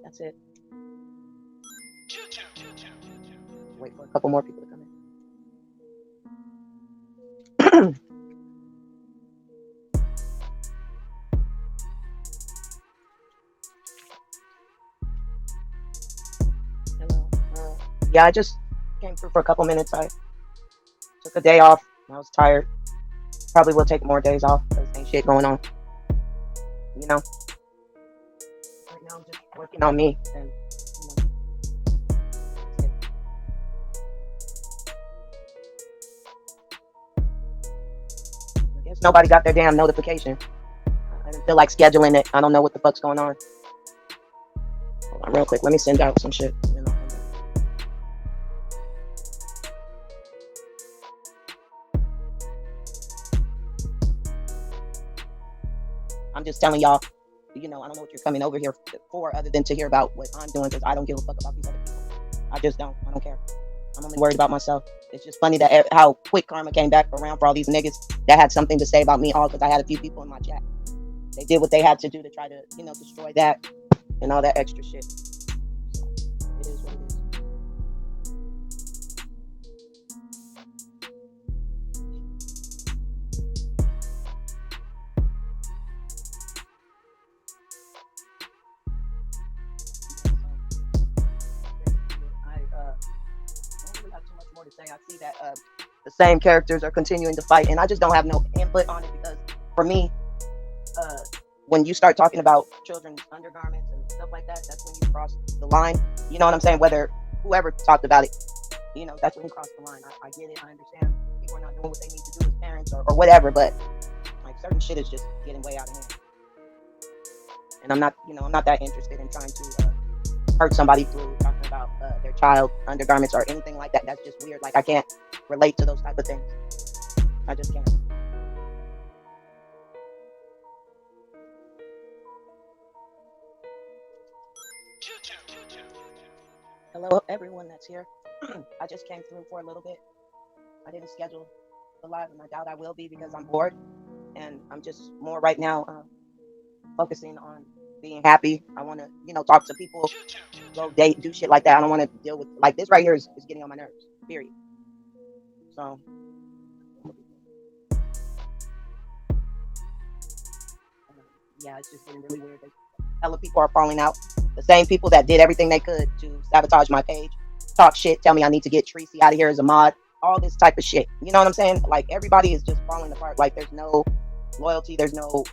That's it. Wait for a couple more people to come in. Hello. Yeah, I just came through for a couple minutes. I took a day off. I was tired. Probably will take more days off because ain't shit going on. You know, right now I'm just working on me, and that's it. I guess nobody got their damn notification. I didn't feel like scheduling it. I don't know what the fuck's going on. Hold on, real quick. Let me send out some shit. I'm just telling y'all, I don't know what you're coming over here for other than to hear about what I'm doing, because I don't give a fuck about these other people. I just don't. I don't care. I'm only worried about myself. It's just funny that how quick karma came back around for all these niggas that had something to say about me, all because I had a few people in my chat. They did what they had to do to try to, destroy that and all that extra shit. So it is what it is. I don't really have too much more to say. I see that the same characters are continuing to fight, and I just don't have no input on it, because for me, when you start talking about children's undergarments and stuff like that, that's when you cross the line. You know what I'm saying? Whether whoever talked about it, that's when you cross the line. I get it. I understand people are not doing what they need to do as parents or whatever, but like certain shit is just getting way out of hand. And I'm not that interested in trying to hurt somebody through talking about their child undergarments or anything like that. That's just weird. Like, I can't relate to those type of things. I just can't. Hello, everyone that's here. I just came through for a little bit. I didn't schedule the live, and I doubt I will be, because I'm bored, and I'm just more right now focusing on being happy. I want to, talk to people, go date, do shit like that. I don't want to deal with, like, this right here is getting on my nerves, period. So, yeah, it's just getting really weird. Hella people are falling out. The same people that did everything they could to sabotage my page, talk shit, tell me I need to get Tracy out of here as a mod, all this type of shit. You know what I'm saying? Like, everybody is just falling apart. Like, there's no loyalty, there's no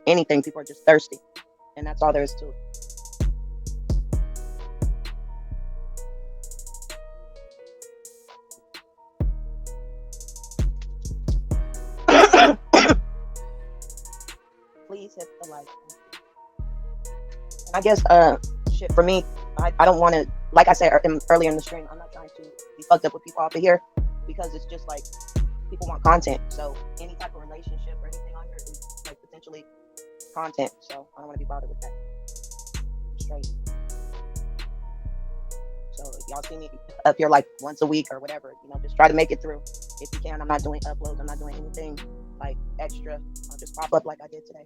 anything. People are just thirsty, and that's all there is to it. Please hit the like. And I guess shit for me, I don't want to, like I said earlier in the stream, I'm not trying to be fucked up with people off of here, because it's just like people want content. So any type of relationship or anything on here is like potentially content. So I don't want to be bothered with that. Straight. So if y'all see me up here like once a week or whatever, just try to make it through if you can. I'm not doing uploads. I'm not doing anything like extra. I'll just pop up like I did today,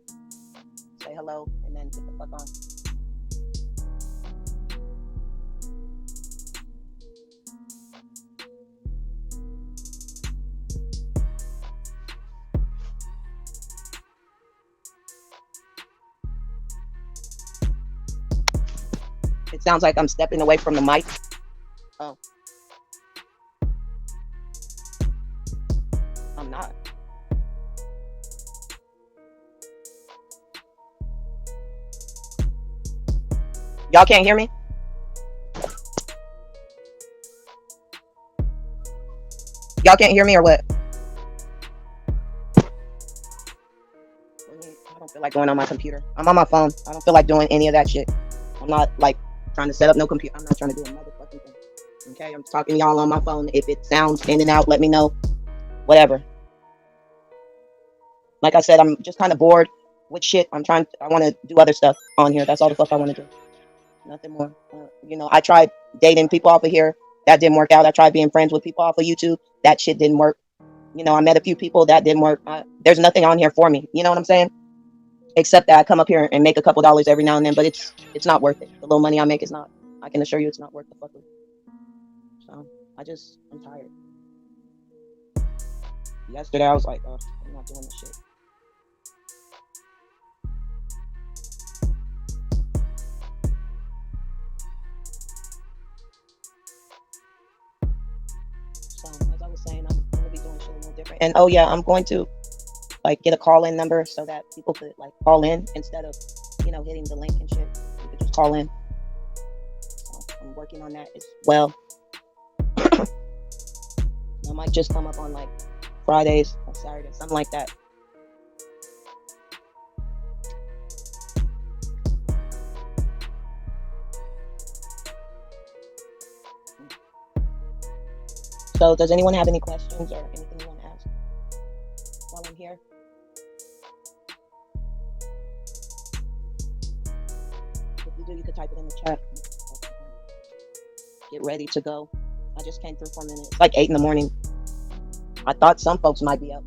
say hello, and then get the fuck on. It sounds like I'm stepping away from the mic. Oh. I'm not. Y'all can't hear me? Y'all can't hear me or what? I don't feel like going on my computer. I'm on my phone. I don't feel like doing any of that shit. I'm not like trying to set up no computer. I'm not trying to do a motherfucking thing. Okay, I'm talking to y'all on my phone. If it sounds in and out, let me know. Whatever. Like I said, I'm just kind of bored with shit. I want to do other stuff on here. That's all the fuck I want to do. Nothing more. I tried dating people off of here. That didn't work out. I tried being friends with people off of YouTube. That shit didn't work. I met a few people that didn't work. There's nothing on here for me. You know what I'm saying? Except that I come up here and make a couple dollars every now and then, but it's not worth it. The little money I make is not. I can assure you, it's not worth the fuckery. So I'm tired. Yesterday I was like, oh, I'm not doing this shit. So as I was saying, I'm gonna be doing shit a little different. And oh yeah, I'm going to like get a call-in number so that people could like call in instead of hitting the link and shit. You could just call in. So I'm working on that as well. I might just come up on like Fridays or Saturdays, something like that. So does anyone have any questions or anything you want to ask while I'm here? If you do, you could type it in the chat. Get ready to go. I just came through for a minute. It's like 8 in the morning. I thought some folks might be up.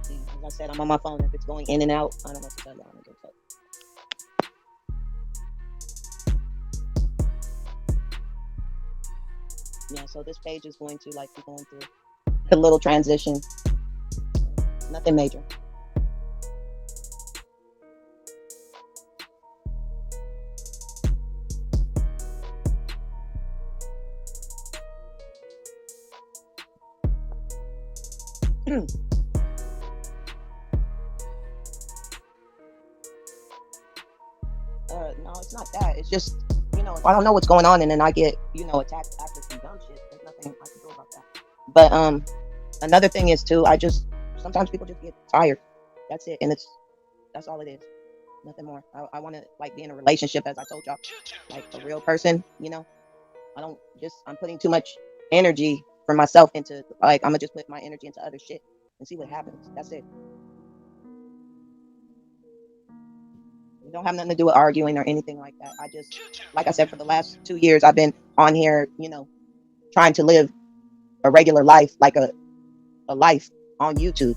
Yeah, as I said, I'm on my phone. If it's going in and out, I don't know what to tell y'all. Yeah, so this page is going to like be going through a little transition. Nothing major. No, it's not that. It's just, if I don't know what's going on and then I get, attacked after some dumb shit, there's nothing I can do about that. But another thing is too, sometimes people just get tired. That's it. And that's all it is. Nothing more. I want to like be in a relationship, as I told y'all, like a real person, I'm putting too much energy for myself into like, I'm gonna just put my energy into other shit and see what happens. That's it. It don't have nothing to do with arguing or anything like that. I just, like I said, for the last 2 years, I've been on here, trying to live a regular life, like a life on YouTube,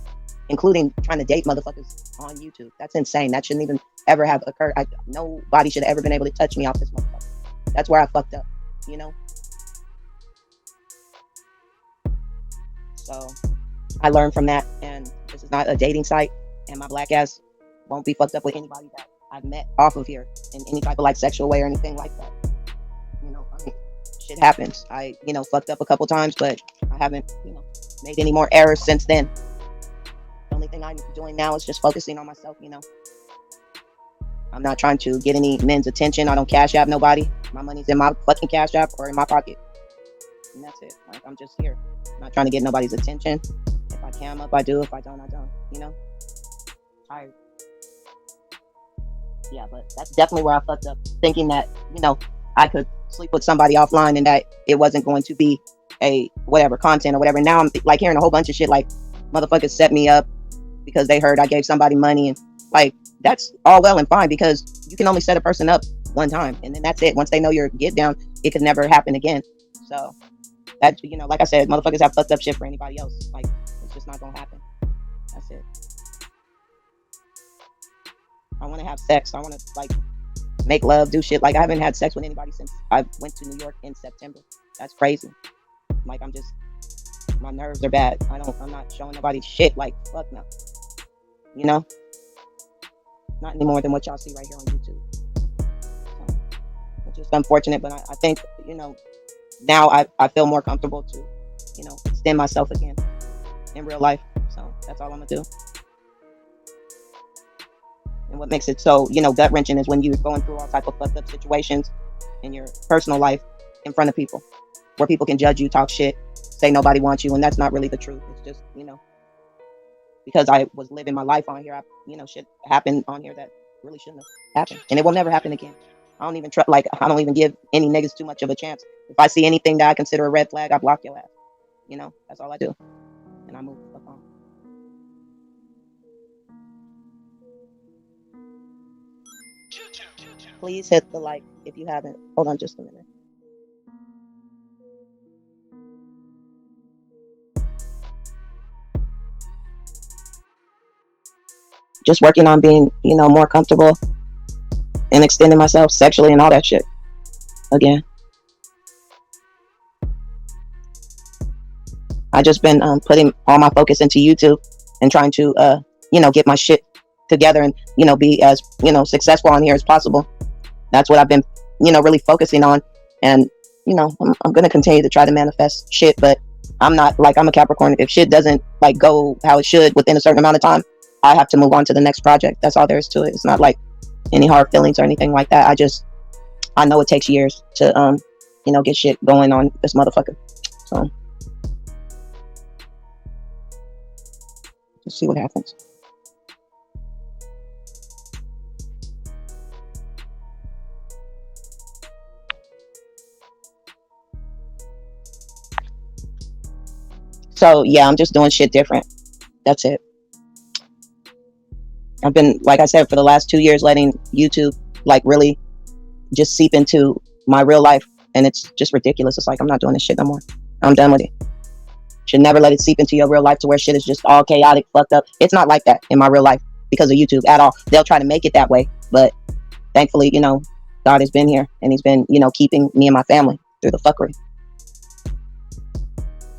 including trying to date motherfuckers on YouTube. That's insane. That shouldn't even ever have occurred. Nobody should have ever been able to touch me off this motherfucker. That's where I fucked up, So I learned from that, and this is not a dating site, and my black ass won't be fucked up with anybody that I've met off of here in any type of like sexual way or anything like that. Shit happens. I, fucked up a couple times, but I haven't, made any more errors since then. The only thing I'm doing now is just focusing on myself, I'm not trying to get any men's attention. I don't cash app nobody. My money's in my fucking cash app or in my pocket. And that's it. Like, I'm just here. I'm not trying to get nobody's attention. If I can up, I do. If I don't, I don't, Tired. Yeah, but that's definitely where I fucked up. Thinking that, I could sleep with somebody offline and that it wasn't going to be a whatever content or whatever. Now I'm like hearing a whole bunch of shit like motherfuckers set me up because they heard I gave somebody money, and like that's all well and fine because you can only set a person up one time and then that's it. Once they know your get down, it could never happen again. So that, like I said, motherfuckers have fucked up shit for anybody else. Like, it's just not gonna happen. That's it. I want to have sex. I want to like make love, do shit. Like, I haven't had sex with anybody since I went to New York in September. That's crazy. Like, my nerves are bad. I'm not showing nobody shit. Like, fuck no. Not any more than what y'all see right here on YouTube. So, it's just unfortunate, but I think, now I feel more comfortable to, extend myself again in real life. So that's all I'm gonna do. And what makes it so, gut wrenching is when you're going through all type of fucked up situations in your personal life in front of people, where people can judge you, talk shit, say nobody wants you, and that's not really the truth. It's just, because I was living my life on here, shit happened on here that really shouldn't have happened, and it will never happen again. I don't even I don't even give any niggas too much of a chance. If I see anything that I consider a red flag, I block your ass. That's all I do, and I move the fuck on. Please hit the like if you haven't. Hold on just a minute. Just working on being, you know, more comfortable and extending myself sexually and all that shit. Again, I just been putting all my focus into YouTube and trying to, you know, get my shit together and, you know, be as, you know, successful on here as possible. That's what I've been, you know, really focusing on. And, you know, I'm going to continue to try to manifest shit, but I'm not like, I'm a Capricorn. If shit doesn't like go how it should within a certain amount of time, I have to move on to the next project. That's all there is to it. It's not like any hard feelings or anything like that. I know it takes years to, you know, get shit going on this motherfucker. So let's see what happens. So yeah, I'm just doing shit different. That's it. I've been, like I said, for the last 2 years, letting YouTube like really just seep into my real life, and it's just ridiculous. It's like, I'm not doing this shit no more. I'm done with it. Should never let it seep into your real life to where shit is just all chaotic, fucked up. It's not like that in my real life because of YouTube at all. They'll try to make it that way, but thankfully, you know, God has been here and he's been, you know, keeping me and my family through the fuckery.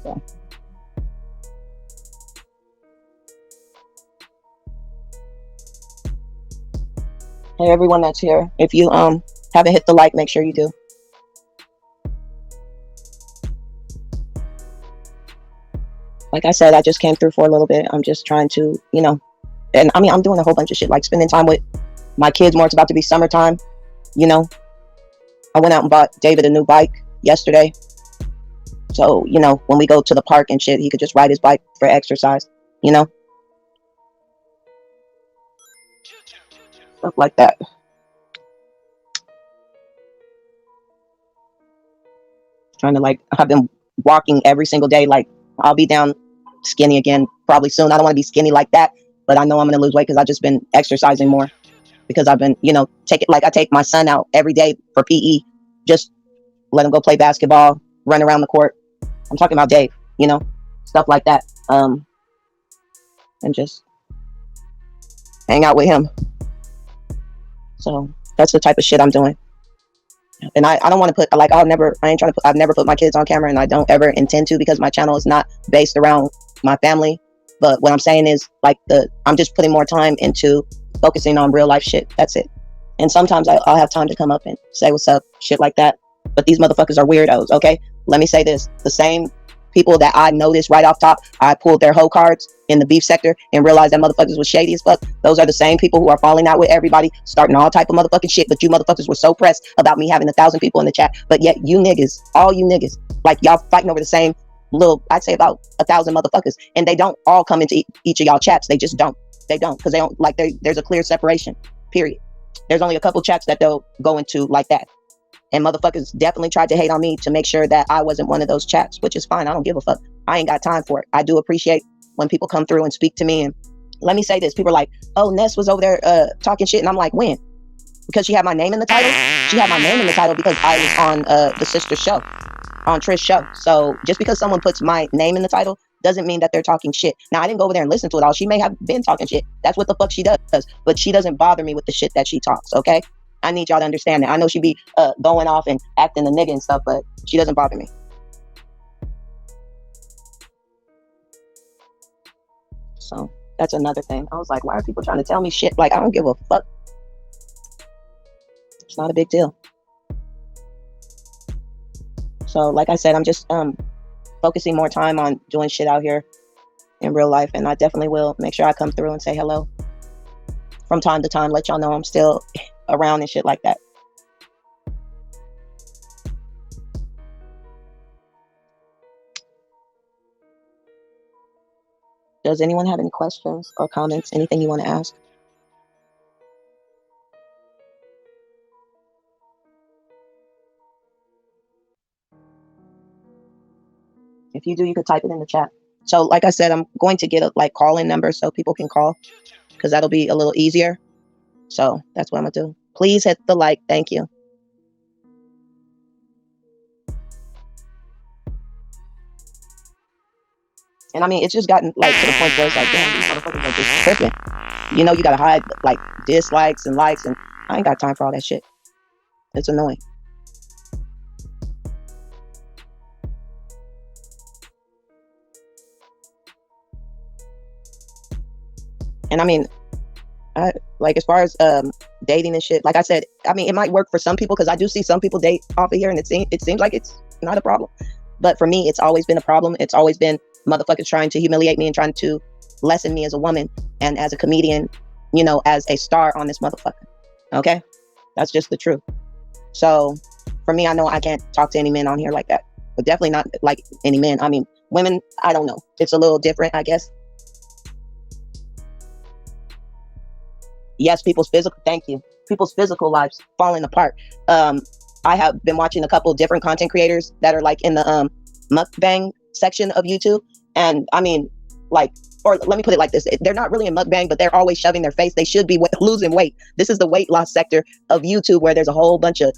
So. Hey, everyone that's here, if you haven't hit the like, make sure you do. Like I said, I just came through for a little bit. I'm just trying to, you know, and I mean, I'm doing a whole bunch of shit, like spending time with my kids more. It's about to be summertime, you know. I went out and bought David a new bike yesterday. So, you know, when we go to the park and shit, he could just ride his bike for exercise, you know. Stuff like that. Trying to like, I've been walking every single day. Like, I'll be down skinny again probably soon. I don't want to be skinny like that, but I know I'm going to lose weight because I've just been exercising more. Because I've been, you know, I take my son out every day for PE, just let him go play basketball, run around the court. I'm talking about Dave, you know, stuff like that. And just hang out with him. So that's the type of shit I'm doing. And I don't want to put, like, I've never put my kids on camera, and I don't ever intend to, because my channel is not based around my family. But what I'm saying is, like, I'm just putting more time into focusing on real life shit. That's it. And sometimes I'll have time to come up and say what's up, shit like that. But these motherfuckers are weirdos, okay? Let me say this. The same people that I noticed right off top, I pulled their hoe cards in the beef sector and realized that motherfuckers was shady as fuck. Those are the same people who are falling out with everybody, starting all type of motherfucking shit. But you motherfuckers were so pressed about me having 1,000 people in the chat. But yet you niggas, all you niggas, like, y'all fighting over the same little, I'd say about 1,000 motherfuckers. And they don't all come into each of y'all chats. They just don't. They don't, because they don't, like, there's a clear separation, period. There's only a couple chats that they'll go into like that. And motherfuckers definitely tried to hate on me to make sure that I wasn't one of those chats, which is fine. I don't give a fuck. I ain't got time for it. I do appreciate when people come through and speak to me. And let me say this. People are like, oh, Ness was over there talking shit. And I'm like, when? Because she had my name in the title? She had my name in the title because I was on the sister show, on Trish's show. So just because someone puts my name in the title doesn't mean that they're talking shit. Now, I didn't go over there and listen to it all. She may have been talking shit. That's what the fuck she does. But she doesn't bother me with the shit that she talks, okay? I need y'all to understand that. I know she be going off and acting the nigga and stuff, but she doesn't bother me. So that's another thing. I was like, why are people trying to tell me shit? Like, I don't give a fuck. It's not a big deal. So like I said, I'm just focusing more time on doing shit out here in real life. And I definitely will make sure I come through and say hello from time to time, let y'all know I'm still around and shit like that. Does anyone have any questions or comments, anything you want to ask? If you do, you could type it in the chat. So like I said, I'm going to get a call-in number so people can call, because that'll be a little easier. So that's what I'm gonna do. Please hit the like. Thank you. And I mean, it's just gotten like to the point where it's like, damn, these motherfuckers are just tripping. You know, you gotta hide like dislikes and likes, and I ain't got time for all that shit. It's annoying. And I mean, like as far as dating and shit, like I said, I mean, it might work for some people because I do see some people date off of here, and it seems like it's not a problem. But for me, it's always been a problem. It's always been motherfuckers trying to humiliate me and trying to lessen me as a woman and as a comedian, you know, as a star on this motherfucker. Okay, that's just the truth. So for me, I know I can't talk to any men on here like that, but definitely not like any men. I mean, women, I don't know. It's a little different, I guess. Yes, thank you. People's physical lives falling apart. I have been watching a couple of different content creators that are like in the mukbang section of YouTube. And I mean, like, or let me put it like this. They're not really in mukbang, but they're always shoving their face. They should be losing weight. This is the weight loss sector of YouTube where there's a whole bunch of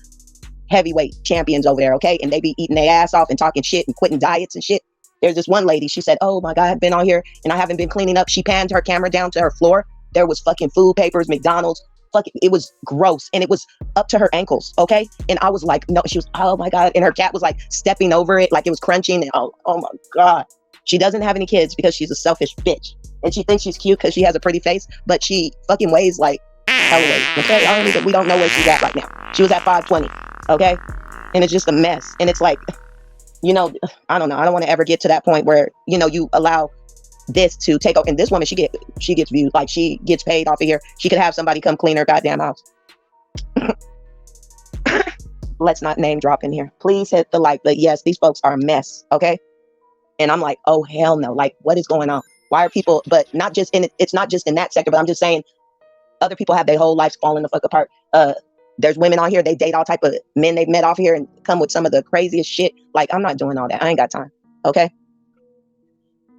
heavyweight champions over there, okay? And they be eating their ass off and talking shit and quitting diets and shit. There's this one lady, she said, oh my God, I've been on here and I haven't been cleaning up. She panned her camera down to her floor. There was fucking food papers, McDonald's, fucking, it was gross. And it was up to her ankles, okay? And I was like, no, she was, oh my God. And her cat was like stepping over it, like it was crunching. And oh my God. She doesn't have any kids because she's a selfish bitch. And she thinks she's cute because she has a pretty face, but she fucking weighs like hella weight, okay? We don't know where she's at right now. She was at 520, okay? And it's just a mess. And it's like, you know, I don't know. I don't want to ever get to that point where, you know, you allow this to take over. And this woman, she gets views, like she gets paid off of here. She could have somebody come clean her goddamn house. Let's not name drop in here. Please hit the like. But yes, these folks are a mess, okay? And I'm like, oh hell no. Like, what is going on? Why are people, but not just in it, it's not just in that sector, but I'm just saying other people have their whole lives falling the fuck apart. There's women on here, they date all type of men they've met off here and come with some of the craziest shit. Like, I'm not doing all that. I ain't got time. Okay.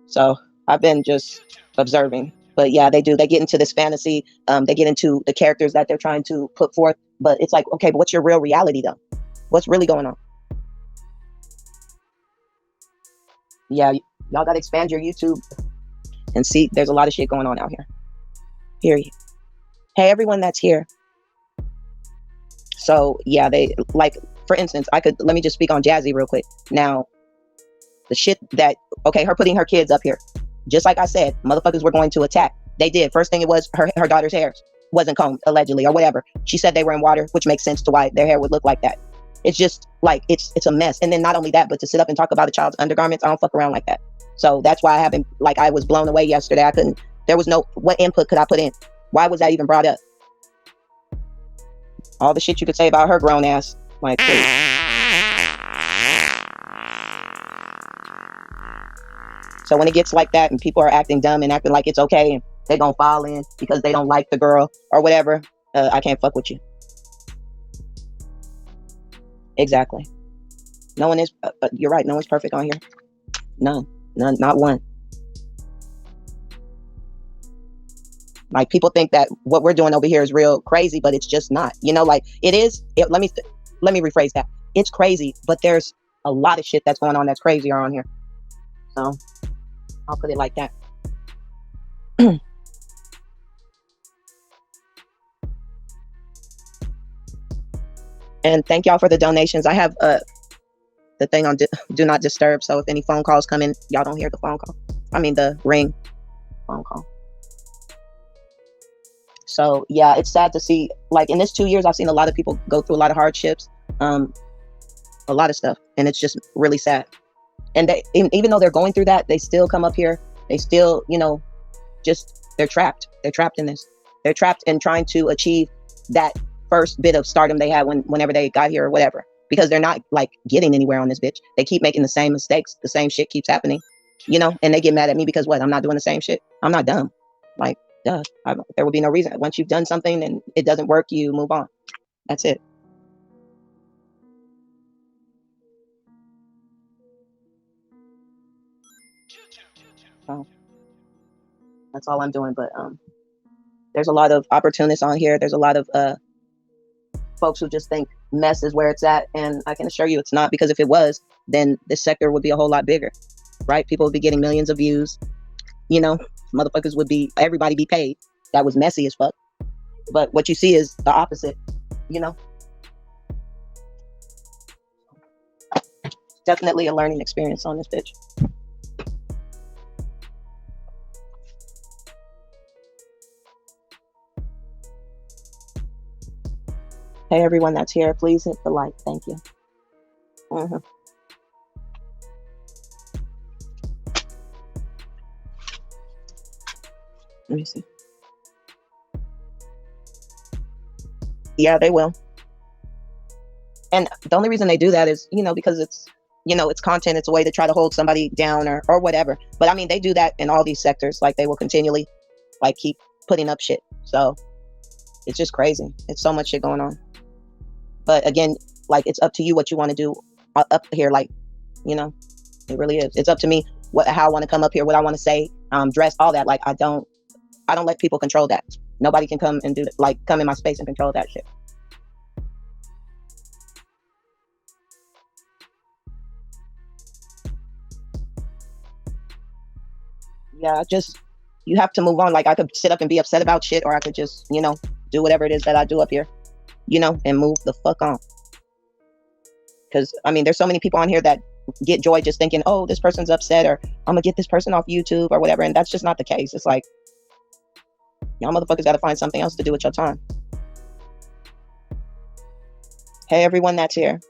So I've been just observing, but yeah, they get into this fantasy. They get into the characters that they're trying to put forth, but it's like, okay, but what's your real reality though? What's really going on? Yeah. Y'all got to expand your YouTube and see, there's a lot of shit going on out here. Period. Hey, everyone that's here. So yeah, they like, for instance, let me just speak on JASSY real quick. Now, the shit that, okay, her putting her kids up here, just like I said, motherfuckers were going to attack. They did. First thing it was her daughter's hair wasn't combed, allegedly, or whatever. She said they were in water, which makes sense to why their hair would look like that. It's just like, it's a mess. And then not only that, but to sit up and talk about a child's undergarments, I don't fuck around like that. So that's why I haven't, like, I was blown away yesterday. There was no, what input could I put in? Why was that even brought up? All the shit you could say about her grown ass, like, please. So when it gets like that and people are acting dumb and acting like it's okay and they're gonna fall in because they don't like the girl or whatever, I can't fuck with you. Exactly. No one is, you're right, no one's perfect on here. None, not one. Like, people think that what we're doing over here is real crazy, but it's just not. You know, like, it is. Let me rephrase that. It's crazy, but there's a lot of shit that's going on that's crazier on here. So I'll put it like that. And thank y'all for the donations. I have the thing on do not disturb. So if any phone calls come in, y'all don't hear the phone call. I mean, the ring phone call. So yeah, it's sad to see, like, in this 2 years, I've seen a lot of people go through a lot of hardships, a lot of stuff. And it's just really sad. And even though they're going through that, they still come up here. They still, you know, they're trapped. They're trapped in this. They're trapped in trying to achieve that first bit of stardom they had whenever they got here or whatever, because they're not like getting anywhere on this bitch. They keep making the same mistakes. The same shit keeps happening, you know, and they get mad at me because what? I'm not doing the same shit. I'm not dumb. Like, duh, there would be no reason. Once you've done something and it doesn't work, you move on. That's it. So that's all I'm doing. But there's a lot of opportunists on here. There's a lot of folks who just think mess is where it's at, and I can assure you it's not, because if it was, then this sector would be a whole lot bigger, right? People would be getting millions of views, you know, motherfuckers would be, everybody be paid. That was messy as fuck. But what you see is the opposite, you know. Definitely a learning experience on this bitch. Hey, everyone that's here, please hit the like. Thank you. Let me see. Yeah, they will. And the only reason they do that is, you know, because it's, you know, it's content. It's a way to try to hold somebody down or whatever. But I mean, they do that in all these sectors. Like, they will continually, like, keep putting up shit. So it's just crazy. It's so much shit going on. But again, like, it's up to you what you want to do up here. Like, you know, it really is. It's up to me how I want to come up here, what I want to say, dress, all that. Like, I don't let people control that. Nobody can come and do that, like, come in my space and control that shit. Yeah, you have to move on. Like, I could sit up and be upset about shit, or I could just, you know, do whatever it is that I do up here, you know, and move the fuck on. Because, I mean, there's so many people on here that get joy just thinking, oh, this person's upset, or I'm gonna get this person off YouTube or whatever. And that's just not the case. It's like, y'all motherfuckers got to find something else to do with your time. Hey, everyone that's here.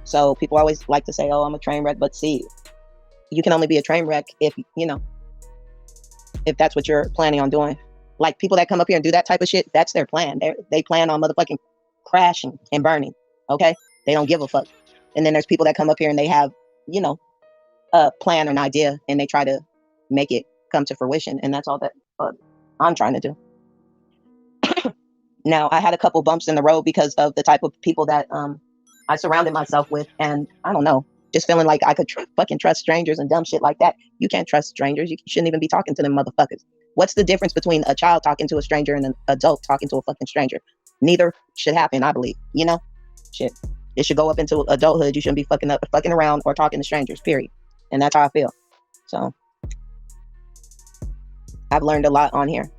So people always like to say, oh, I'm a train wreck. But see, you can only be a train wreck if, you know, if that's what you're planning on doing. Like, people that come up here and do that type of shit, that's their plan. They plan on motherfucking crashing and burning, okay? They don't give a fuck. And then there's people that come up here and they have, you know, a plan or an idea, and they try to make it come to fruition. And that's all that I'm trying to do. Now, I had a couple bumps in the road because of the type of people that I surrounded myself with. And I don't know, just feeling like I could fucking trust strangers and dumb shit like that. You can't trust strangers. You shouldn't even be talking to them motherfuckers. What's the difference between a child talking to a stranger and an adult talking to a fucking stranger? Neither should happen, I believe. You know? Shit. It should go up into adulthood. You shouldn't be fucking around or talking to strangers, period. And that's how I feel. So I've learned a lot on here.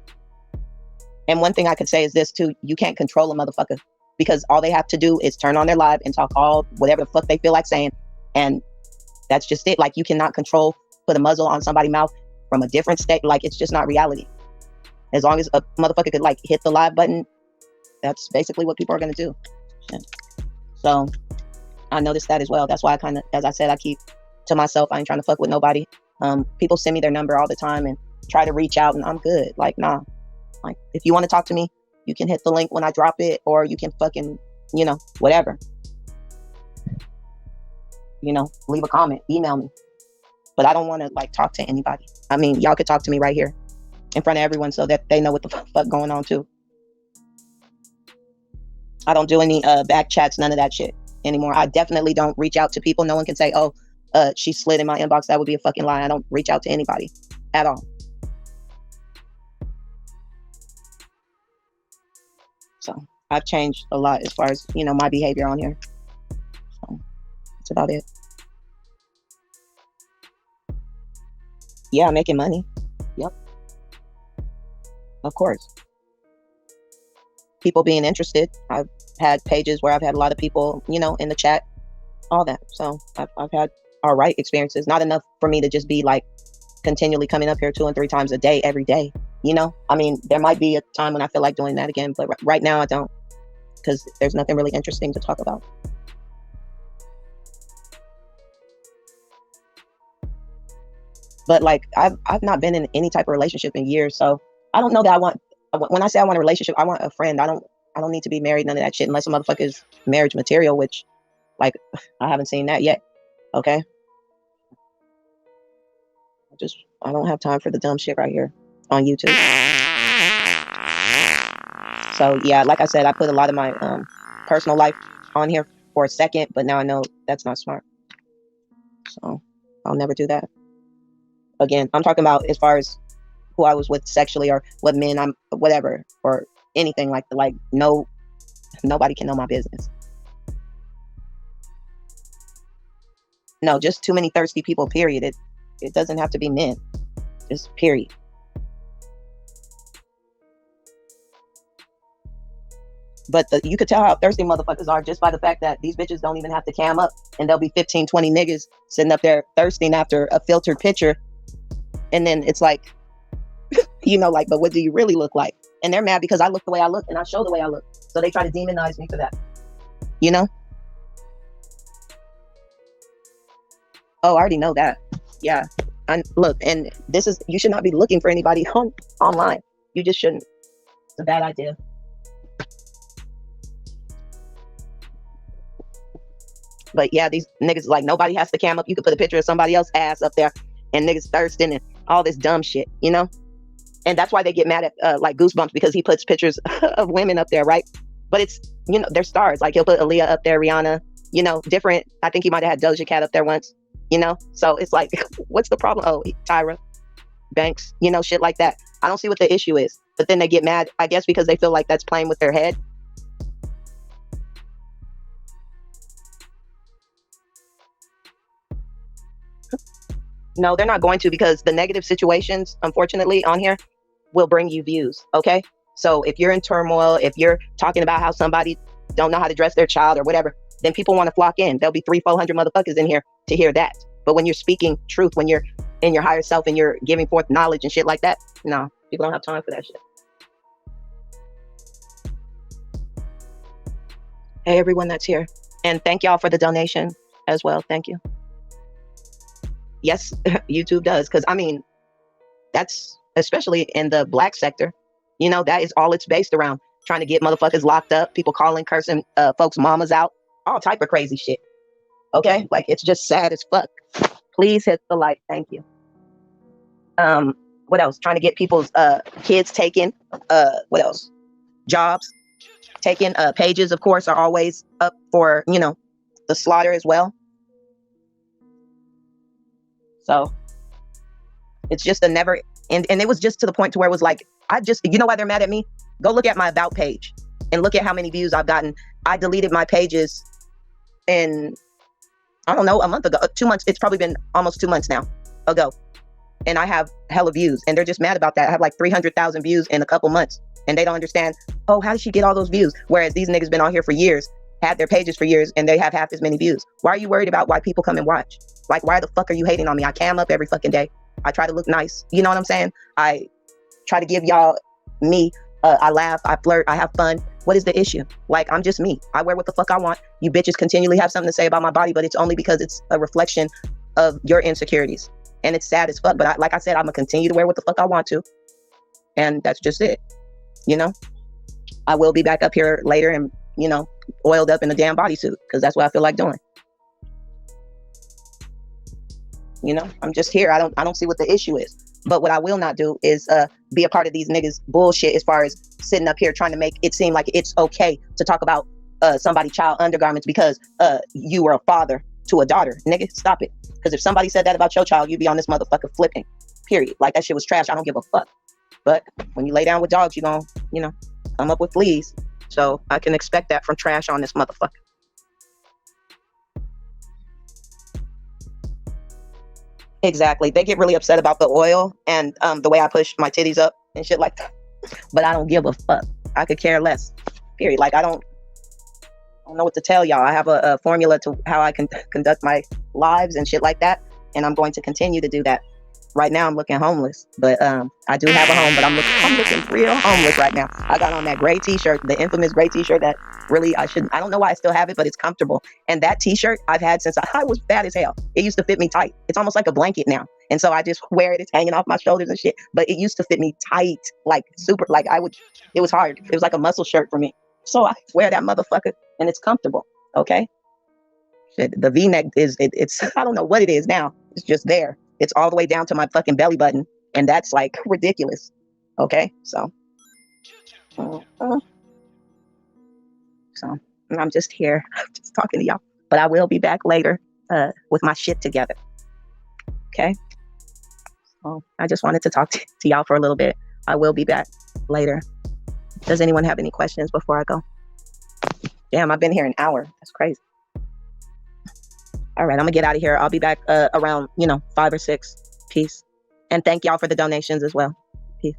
And one thing I could say is this too: you can't control a motherfucker, because all they have to do is turn on their live and talk all whatever the fuck they feel like saying. And that's just it. Like, you cannot control, put a muzzle on somebody's mouth from a different state. Like, it's just not reality. As long as a motherfucker could, like, hit the live button, that's basically what people are going to do. Yeah. So I noticed that as well. That's why I kind of, as I said, I keep to myself. I ain't trying to fuck with nobody. People send me their number all the time and try to reach out, and I'm good. Like, nah. Like, if you want to talk to me, you can hit the link when I drop it, or you can fucking, you know, whatever. You know, leave a comment, email me. But I don't want to, like, talk to anybody. I mean, y'all could talk to me right here in front of everyone so that they know what the fuck going on too. I don't do any back chats, none of that shit anymore. I definitely don't reach out to people. No one can say, oh, she slid in my inbox. That would be a fucking lie. I don't reach out to anybody at all. So I've changed a lot as far as, you know, my behavior on here. So that's about it. Yeah, I'm making money. Yep. Of course. People being interested. I've had pages where I've had a lot of people, you know, in the chat, all that. So I've had all right experiences. Not enough for me to just be like continually coming up here 2 and 3 times a day, every day. You know, I mean, there might be a time when I feel like doing that again, but right now I don't, because there's nothing really interesting to talk about. But like, I've not been in any type of relationship in years, so I don't know that I want. When I say I want a relationship, I want a friend. I don't need to be married, none of that shit, unless a motherfucker is marriage material, which, like, I haven't seen that yet. Okay. I don't have time for the dumb shit right here on YouTube. So yeah, like I said, I put a lot of my personal life on here for a second, but now I know that's not smart. So I'll never do that again. I'm talking about as far as who I was with sexually or what men I'm whatever or anything like that. Like no, nobody can know my business. No, just too many thirsty people, period. It doesn't have to be men. Just period. But you could tell how thirsty motherfuckers are just by the fact that these bitches don't even have to cam up, and there'll be 15, 20 niggas sitting up there thirsting after a filtered picture. And then it's like, you know, like, but what do you really look like? And they're mad because I look the way I look and I show the way I look. So they try to demonize me for that. You know? Oh, I already know that. Yeah. And look, and this is, you should not be looking for anybody online. You just shouldn't. It's a bad idea. But yeah, these niggas, like, nobody has to cam up. You could put a picture of somebody else's ass up there and niggas thirsting and all this dumb shit, you know? And that's why they get mad at like Goosebumps, because he puts pictures of women up there, right? But it's, you know, they're stars. Like he'll put Aaliyah up there, Rihanna, you know, different. I think he might have had Doja Cat up there once, you know? So it's like, what's the problem? Oh, Tyra Banks, you know, shit like that. I don't see what the issue is. But then they get mad, I guess, because they feel like that's playing with their head. No, they're not going to, because the negative situations, unfortunately, on here will bring you views, okay? So if you're in turmoil, if you're talking about how somebody don't know how to dress their child or whatever, then people want to flock in. There'll be 300-400 motherfuckers in here to hear that. But when you're speaking truth, when you're in your higher self and you're giving forth knowledge and shit like that, no, people don't have time for that shit. Hey, everyone that's here. And thank y'all for the donation as well. Thank you. Yes, YouTube does. Because, I mean, that's especially in the black sector. You know, that is all it's based around. Trying to get motherfuckers locked up, people calling, cursing folks' mamas out, all type of crazy shit. Okay? Like, it's just sad as fuck. Please hit the like. Thank you. What else? Trying to get people's kids taken. What else? Jobs taken. Pages, of course, are always up for, you know, the slaughter as well. So it's just a never, and it was just to the point to where it was like, you know why they're mad at me? Go look at my about page and look at how many views I've gotten. I deleted my pages in, I don't know, a month ago, 2 months. It's probably been almost 2 months now ago. And I have hella views, and they're just mad about that. I have like 300,000 views in a couple months, and they don't understand, oh, how did she get all those views? Whereas these niggas been on here for years, had their pages for years, and they have half as many views. Why are you worried about why people come and watch? Like, why the fuck are you hating on me? I cam up every fucking day. I try to look nice. You know what I'm saying? I try to give y'all me. I laugh, I flirt, I have fun. What is the issue? Like, I'm just me. I wear what the fuck I want. You bitches continually have something to say about my body, but it's only because it's a reflection of your insecurities. And it's sad as fuck. But like I said, I'm gonna continue to wear what the fuck I want to. And that's just it. You know? I will be back up here later and, you know, oiled up in a damn bodysuit, because that's what I feel like doing. You know, I'm just here. I don't see what the issue is. But what I will not do is be a part of these niggas bullshit as far as sitting up here trying to make it seem like it's okay to talk about somebody's child undergarments because you were a father to a daughter. Nigga, stop it. Because if somebody said that about your child, you'd be on this motherfucker flipping. Period. Like, that shit was trash. I don't give a fuck. But when you lay down with dogs, you're gonna, you know, come up with fleas. So I can expect that from trash on this motherfucker. Exactly. They get really upset about the oil and the way I push my titties up and shit like that. But I don't give a fuck. I could care less. Period. Like, I don't know what to tell y'all. I have a formula to how I can conduct my lives and shit like that. And I'm going to continue to do that. Right now I'm looking homeless, but I do have a home, but I'm looking real homeless right now. I got on that gray t-shirt, the infamous gray t-shirt that really I don't know why I still have it, but it's comfortable. And that t-shirt I've had since I was fat as hell. It used to fit me tight. It's almost like a blanket now. And so I just wear it. It's hanging off my shoulders and shit, but it used to fit me tight, like super, like it was hard. It was like a muscle shirt for me. So I wear that motherfucker and it's comfortable. Okay. Shit, the V-neck it's I don't know what it is now. It's just there. It's all the way down to my fucking belly button. And that's like ridiculous. Okay. So I'm just here, just talking to y'all, but I will be back later with my shit together. Okay. I just wanted to talk to y'all for a little bit. I will be back later. Does anyone have any questions before I go? Damn, I've been here an hour. That's crazy. All right, I'm gonna get out of here. I'll be back around, 5 or 6. Peace. And thank y'all for the donations as well. Peace.